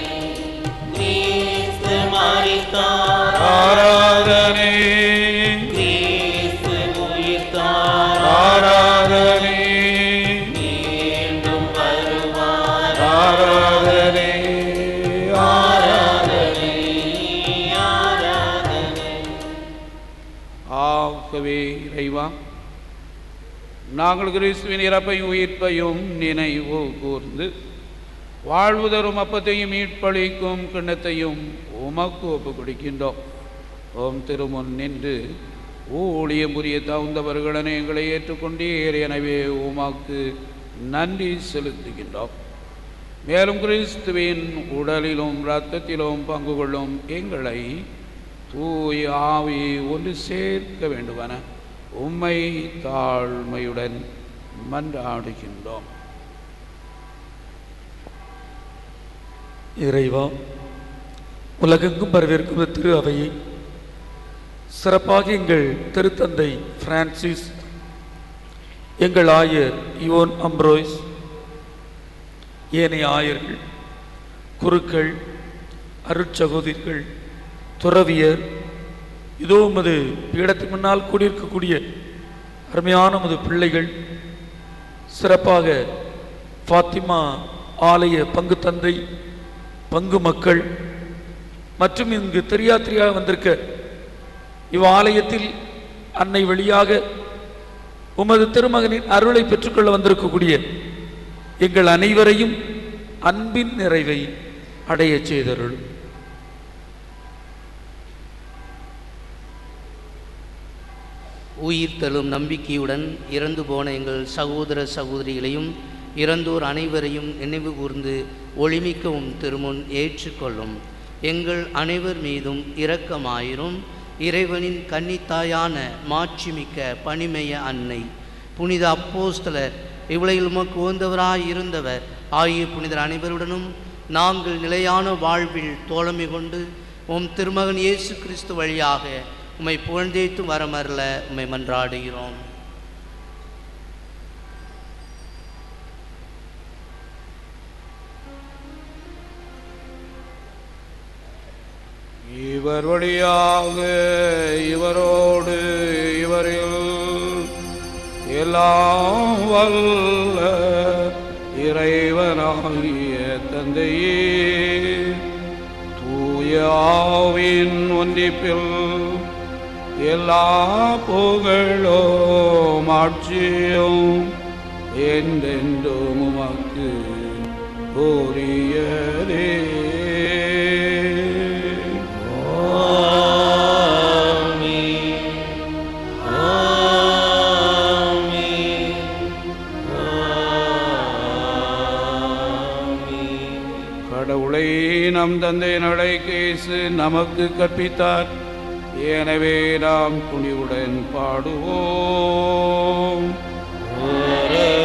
கிறிஸ்து மரித்தார், ஆராதனை. கிறிஸ்து உயிர்த்தார், ஆராதனை. மீண்டும் வருவார், ஆராதனை. ஆராதனை. ஆராதனை. ஆகவே இறைவா, நாங்கள் கிறிஸ்துவின் இறப்பையும் உயிர்ப்பையும் நினைவு கூர்ந்து வாழ்வு தரும் அப்பத்தையும் மீட்பளிக்கும் கிண்ணத்தையும் உமக்கு ஒப்புக் கொடுக்கின்றோம். ஓம் திருமுன் நின்று ஊழியம் புரிய தகுந்தவர்களென எங்களை ஏற்றுக்கொண்டீர், எனவே உமக்கு நன்றி செலுத்துகின்றோம். மேலும் கிறிஸ்துவின் உடலிலும் இரத்தத்திலும் பங்கு கொள்ளும் எங்களை தூய ஆவி ஒன்று சேர்க்க வேண்டுமென உம்மை தாழ்மையுடன் மன்றாடுகின்றோம். இறைவா, உலகெங்கும் பரவிருக்கும் திரு அவையை சிறப்பாக எங்கள் திருத்தந்தை பிரான்சிஸ், எங்கள் ஆயர் யுவோன் அம்ப்ரோய்ஸ், ஏனைய ஆயர்கள், குருக்கள், அருட்சகோதரிகள், துறவியர், இதோ உமது பீடத்தின் முன்னால் கூடியிருக்கக்கூடிய அருமையான உமது பிள்ளைகள், சிறப்பாக ஃபாத்திமா ஆலய பங்கு தந்தை, பங்கு மக்கள் மற்றும் இங்கு தெரியாத்திரியாக வந்திருக்க இவ்வாலயத்தில் அன்னை வழியாக உமது திருமகனின் அருளை பெற்றுக்கொள்ள வந்திருக்கக்கூடிய எங்கள் அனைவரையும் அன்பின் நிறைவை அடைய செய்தருளும். உயிர்த்தெழும் நம்பிக்கையுடன் இறந்து போன எங்கள் சகோதர சகோதரிகளையும் இறந்தோர் அனைவரையும் நினைவு கூர்ந்து ஒளிமிக்கவும் திருமுன் ஏற்றுக்கொள்ளும். எங்கள் அனைவர் மீதும் இரக்கமாயிரும். இறைவனின் கன்னித்தாயான மாட்சிமிக்க பணிமைய அன்னை, புனித அப்போஸ்தலர், இவ்வுலகில் உமக்கு உகந்தவராய் இருந்தவர் ஆகிய புனிதர் அனைவருடனும் நாங்கள் நிலையான வாழ்வில் தோழமை கொண்டு உம் திருமகன் இயேசு கிறிஸ்து வழியாக உம்மை புகழ்ந்தேத்து வரமரல உம்மை மன்றாடுகிறோம். இவர் வழியாக இவரோடு இவரில் எல்லாம் வல்ல இறைவனாகிய தந்தையே, தூய ஆவியின் ஒன்றிப்பில் எல்லா புகழும் ஆட்சியும் என்றென்றும் உமக்கு உரியதே. நம் தந்தையின் அழைக்க இயேசு நமக்கு கற்பித்தார். எனவே நாம் துணிவுடன் பாடுவோம்.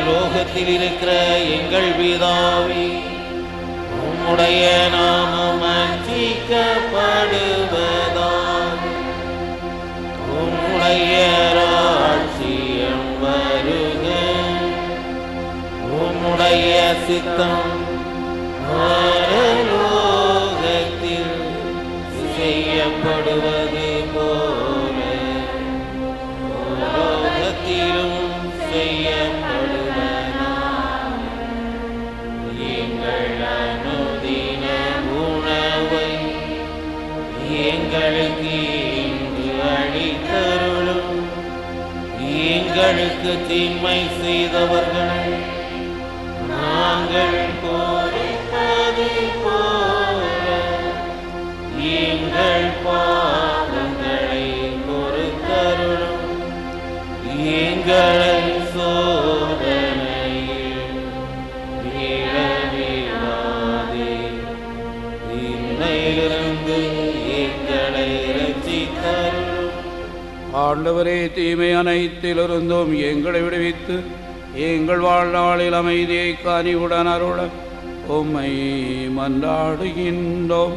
லோகத்தில் இருக்கிற எங்கள் பிதாவே, உம்முடைய நாமம் அர்ச்சிக்கப்படுவதாக. உம்முடைய ராஜ்யம் வருக. உம்முடைய சித்தம் பரலோகத்தில் செய்யப்படுவது போல உலகத்திலும் செய்யப்படுவதாக. எங்கள் அனுதின உணவை எங்களுக்கு இன்று அளித்தருளும். எங்களுக்கு தீமை செய்தவர்களை நாங்கள் பொறுப்பது போல எங்கள் பாவங்களை பொறுத்தருளும். எங்களை சோதனையில் விழவிடாதே, தீமையிலிருந்து எங்களை ரட்சித்தருளும். ஆண்டவரே, தீமை அனைத்திலிருந்தும் எங்களை விடுவித்து எங்கள் வாழ்நாளில் அமைதியை கனிவுடன் அருள உம்மை மன்றாடுகின்றோம்.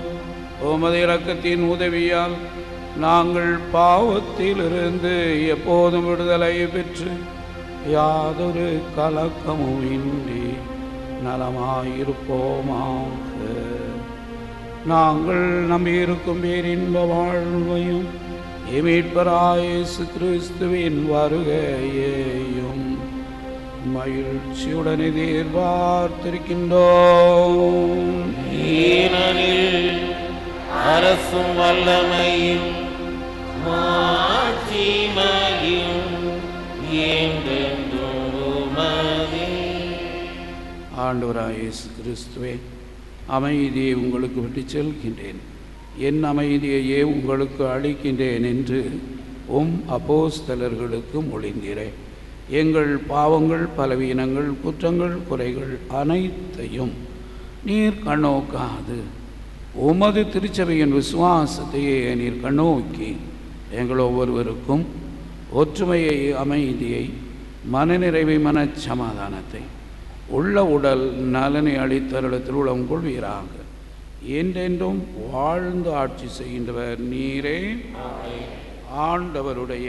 உமது இரக்கத்தின் உதவியால் நாங்கள் பாவத்திலிருந்து எப்போதும் விடுதலை பெற்று யாதொரு கலக்கமும் இன்றி நலமாயிருப்போமாக. நாங்கள் நம்பியிருக்கும் பேரின்ப வாழ்வையும் மீட்பராய இயேசு கிறிஸ்துவின் வருகையையும் மகிழ்ச்சியுடன் எதிர்பார்த்திருக்கின்றோம். ஏனெனில் அரசும் வல்லமையும் மாட்சிமையும் என்றென்றும் உமதே. ஆண்டவராய் இயேசு கிறிஸ்துவே, அமைதியை உங்களுக்கு விட்டுச் செல்கின்றேன், என் அமைதியையே உங்களுக்கு அளிக்கின்றேன் என்று அப்போஸ்தலர்களுக்கு மொழிந்தீரே. எங்கள் பாவங்கள், பலவீனங்கள், குற்றங்கள், குறைகள் அனைத்தையும் நீர் கண்ணோக்காது உமது திருச்சபையின் விசுவாசத்தையே நீர் கண்ணோக்கி எங்கள் ஒவ்வொருவருக்கும் ஒற்றுமையை, அமைதியை, மனநிறைவை, மனச்சமாதானத்தை, உள்ள உடல் நலனை அளித்தருளத்தில் உளம் கொள்வீராக. என்றென்றும் வாழ்ந்து ஆட்சி செய்கின்றவர் நீரே. ஆண்டவருடைய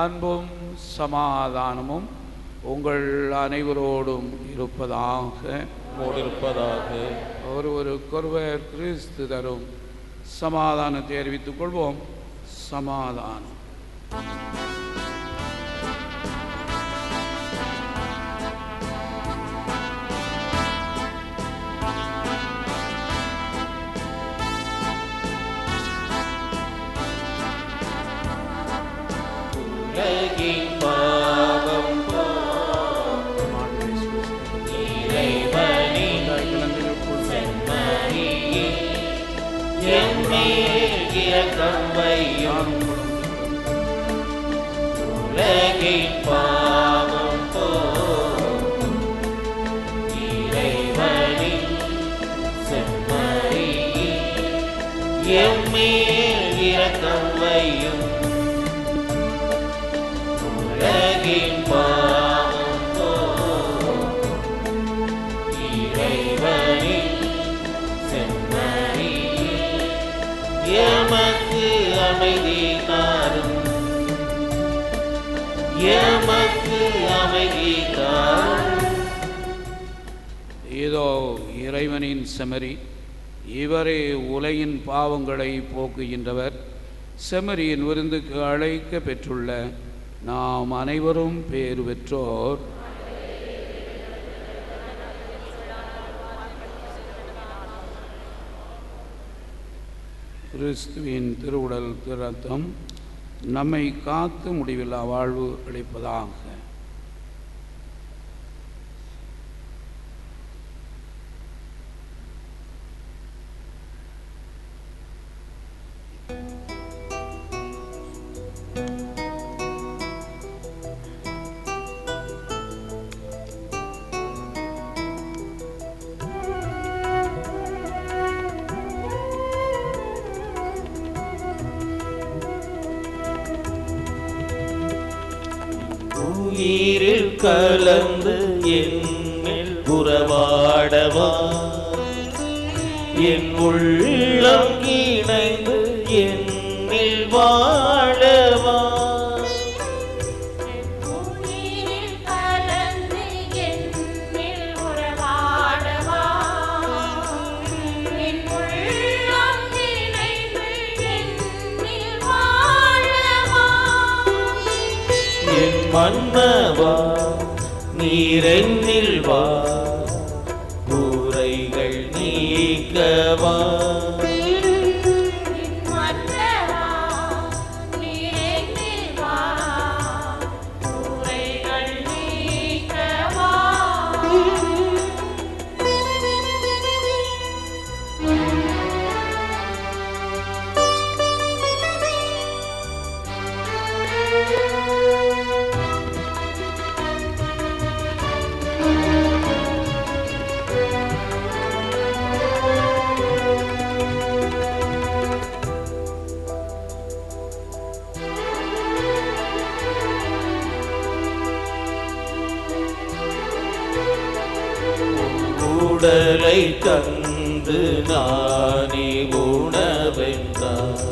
அன்பும் சமாதானமும் உங்கள் அனைவரோடும் இருப்பதாக. ஒருவருக்கொருவர் கிறிஸ்து தரும் சமாதானத்தை அறிவித்துக் கொள்வோம். சமாதானம். உலகின் பாவம் இறைவனின் செம்மறியே, எம்மேல் இரக்கம் வையும். உலகின் பாவம் இறைவனின் செம்மறியே, எம்மேல் இரக்கம் வையும். உலகின் பாவம் இறைவனின் செம்மறியே, எமக்கு அமைதி தாரும். எமக்கு அமைதி தாரும். இதோ இறைவனின் செம்மறி, இவரே உலகின் பாவங்களை போக்குகின்றவர். செம்மறியின் விருந்துக்கு அழைக்க பெற்றுள்ள நாம் அனைவரும் பேறு பெற்றோர். கிறிஸ்துவின் திருவுடல் திரத்தம் நம்மை காத்து முடிவில்லா வாழ்வு அளிப்பதாக. உயிரில் கலந்து என்னில் உறவாடவா என் உள்ளம் இணைந்து என்னில் வாழவா உயிரில் கலந்து என்னில் உறவாடவா என் உள்ளம் இணைந்து என்னில் வாழவா என் மன்னவா நீரென்னில் வா கூரைகள் நீக்கவா மன்னவா நீரென்னில் வா குறைகள் நீக்கவா உடலை தந்து நானே உணவென்றார்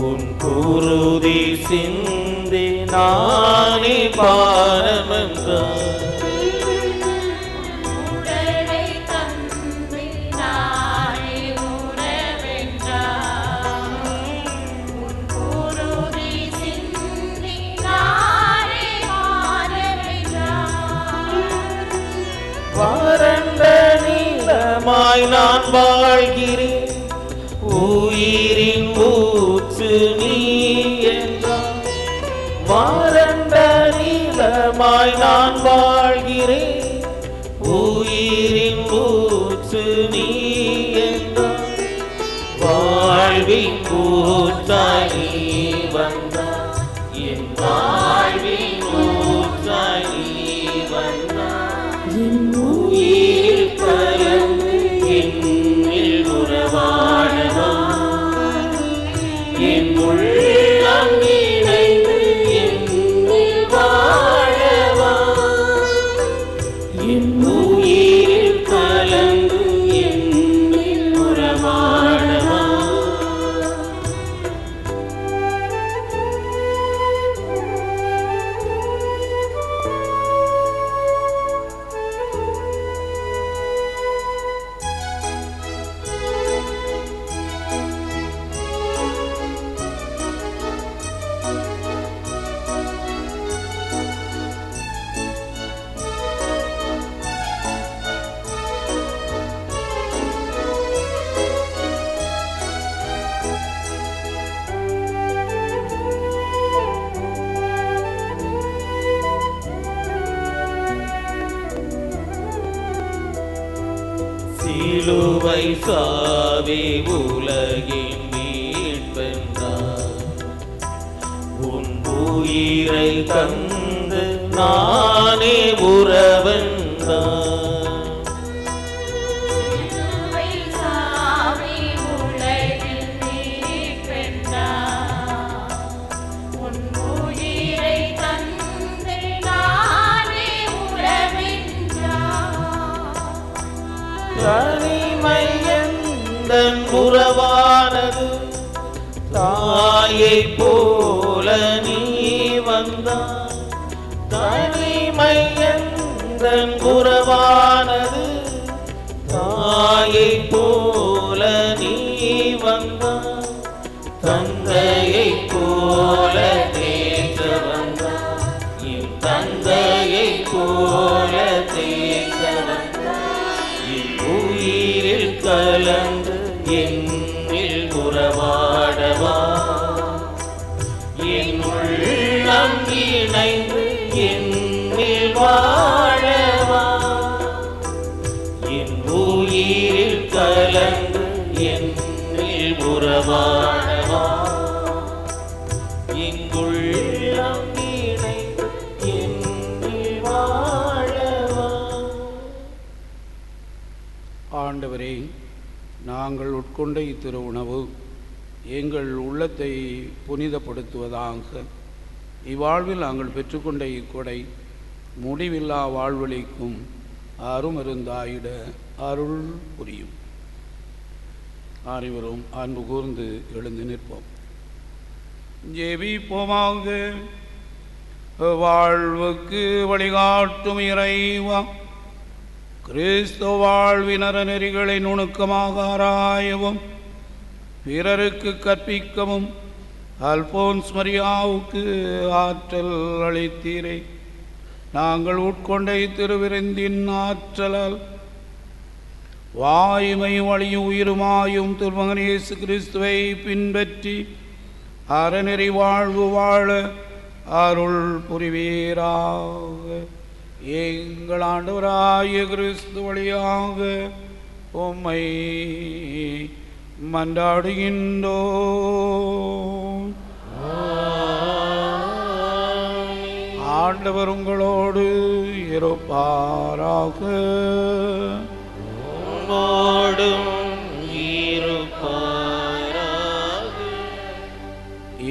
உன் குருதி சிந்தி நானே பானமென்றார் உடலை தந்து நானே உணவென்றார் உன் குருதி சிந்தி நானே பானமென்றார் வறண்ட நீளமாய் நான் வாழ்கிறேன் உயிரின் ஊற்று நீ என்றார் வறண்ட நீளமாய் நான் வாழ்கிறேன் உயிரின் ஊற்று நீ என்றார் வாழ்வின் ஊற்றாய் நீ வந்தார் என் வாழ்வின் ஊற்றாய் நீ வந்தார் உயிர் கலந்து என்னில் உறவாடவா என் உள்ளம் இணைந்து என்னில் வாழவா என் உயிர் கலந்து என்னில் உறவாடவா சிலுவை சாவி உலகின் மீட்பென்றார் உன் உயிரை தந்து நானே உறவென்றார் சிலுவை சாவி உலகில் மீட்பென்றார் உன் உயிரை தந்து நானே உறவென்றார் தனிமை எந்தன் உறவானது தாயை போல நீ வந்தாய் தனிமை எந்தன் உறவானது தாயை போல நீ வந்தாய் தந்தையை போல தேற்ற வந்தாய் என் தந்தையை போல தேற்ற வந்தாய் என் உயிரில் கலந்து என்னில் உறவாடவா என் உள்ளம் இணைந்து என்னில் வாழவா என் உயிரில் கலந்து என்னில் உறவாடவா எங்குள்ளம் இணைந்து என்னில் வாழவா. ஆண்டவரே, நாங்கள் உட்கொண்ட இத்திரு உணவு எங்கள் உள்ளத்தை புனிதப்படுத்துவதாக. இவ்வாழ்வில் நாங்கள் பெற்றுக்கொண்ட இக்கொடை முடிவில்லா வாழ்வழிக்கும் அருமருந்தாயிட அருள் புரியும். அனைவரும் அன்பு கூர்ந்து எழுந்து நிற்போம். ஜெபிப்போமாக. வாழ்வுக்கு வழிகாட்டும் இறைவா, கிறிஸ்துவ வாழ்வினர் நெறிகளை நுணுக்கமாக ஆராயவும் பிறருக்கு கற்பிக்கவும் அல்போன்ஸ் மரியாவுக்கு ஆற்றல் அளித்தீரே. நாங்கள் உட்கொண்ட திருவிருந்தின் ஆற்றலால் வாய்மை வழியும் உயிருமாயும் திருமகன் இயேசு கிறிஸ்துவை பின்பற்றி அறநெறி வாழ்வு வாழ அருள் புரிவீராக. எங்கள் ஆண்டவராகிய கிறிஸ்து வழியாக உம்மை மன்றாடுகின்றோம். ஆண்டவர் உங்களோடு இருப்பாராக.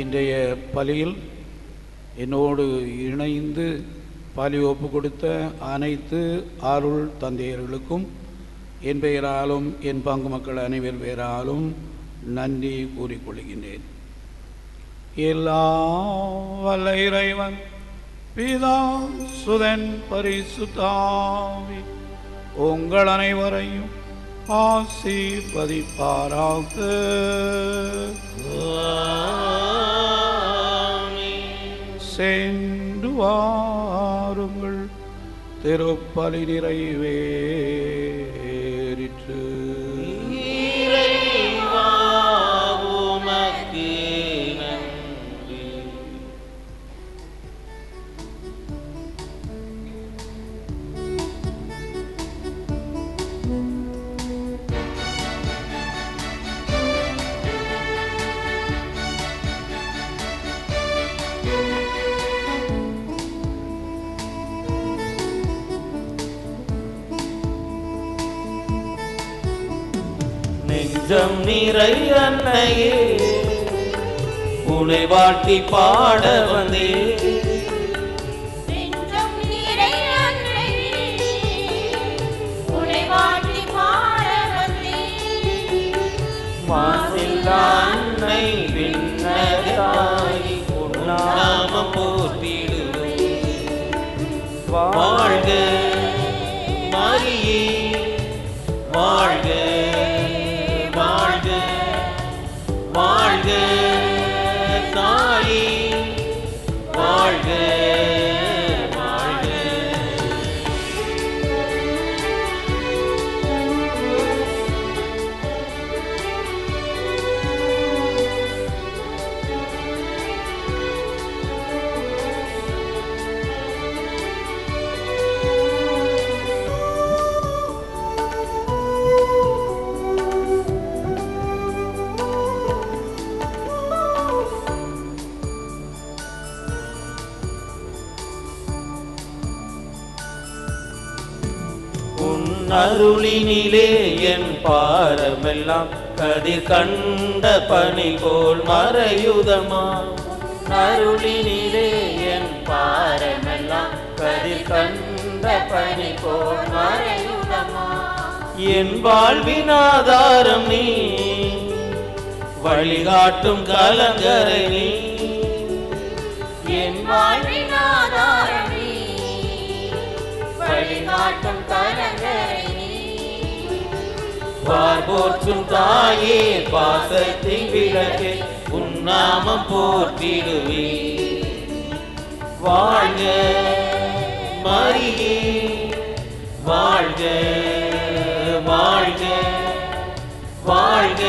இன்றைய பலியில் என்னோடு இணைந்து பலி ஒப்பு கொடுத்த அனைத்து அருள் தந்தையர்களுக்கும் என் பெயராலும் என் பங்கு மக்கள் அனைவர் பெயராலும் நன்றி கூறிக்கொள்கின்றேன். எல்லா வல்ல இறைவன் பிதா சுதன் பரிசுத்தாவி உங்கள் அனைவரையும் ஆசீர்வதிப்பாராக. சென்று வாருங்கள், திருப்பலி நிறைவேறிற்று. நெஞ்சம் நிறை அன்னையே உனை வாழ்த்தி பாட வந்தே. நெஞ்சம் நிறை அன்னையே உனை வாழ்த்தி பாட வந்தே. மாசில்லா அன்னை விண்ணகத்தாய் உன் நாமம் போற்றிடுவே. வாழ்க மரியே, வாழ்க வாழ்க வாழ்க தாயே, வாழ்க வாழ்க. அருளினிலே என் பாரமெல்லாம் கதிர் கண்ட பனி போல் மறையுதமா. அருளினிலே என் பாரமெல்லாம் கதிர் கண்ட பனி போல் மறையுதமா. என் வாழ்வின் ஆதாரம் நீ, வழிகாட்டும் கலங்கரை நீ. என் வாழ்வின் ஆதாரம் நீ, வழிகாட்டும் கலங்கரை நீ. பார்போற்றும் தாயே, பாசத்தின் விளக்கே, உன் நாமம் போற்றிடுவே. வாழ்க மரியே, வாழ்க வாழ்க வாழ்க